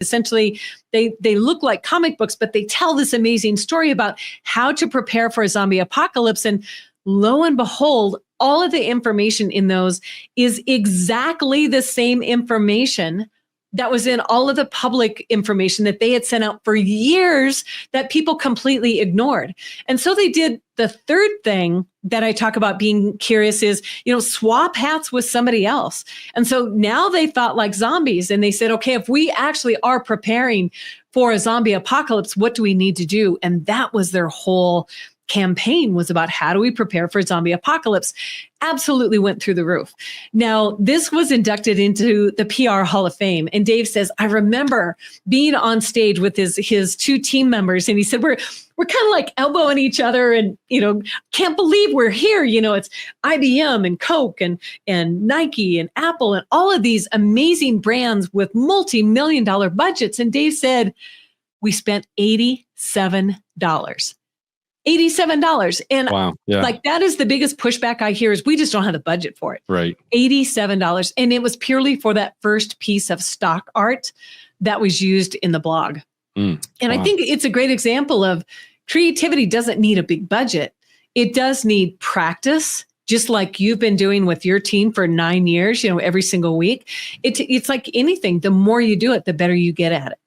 Essentially, they look like comic books, but they tell this amazing story about how to prepare for a zombie apocalypse. And lo and behold, all of the information in those is exactly the same information that was in all of the public information that they had sent out for years that people completely ignored. And so they did the third thing that I talk about being curious is, swap hats with somebody else. And so now they thought like zombies and they said, okay, if we actually are preparing for a zombie apocalypse, what do we need to do? And that was their whole campaign, was about how do we prepare for a zombie apocalypse. Absolutely went through the roof. Now, this was inducted into the PR Hall of Fame. And Dave says, I remember being on stage with his two team members. And he said, we're kind of like elbowing each other and, can't believe we're here. It's IBM and Coke and Nike and Apple and all of these amazing brands with multi-million-dollar budgets. And Dave said, we spent $87. $87. And wow, yeah. Like that is the biggest pushback I hear is we just don't have the budget for it. Right. $87. And it was purely for that first piece of stock art that was used in the blog. And wow. I think it's a great example of creativity doesn't need a big budget. It does need practice, just like you've been doing with your team for 9 years, every single week. It's like anything. The more you do it, the better you get at it.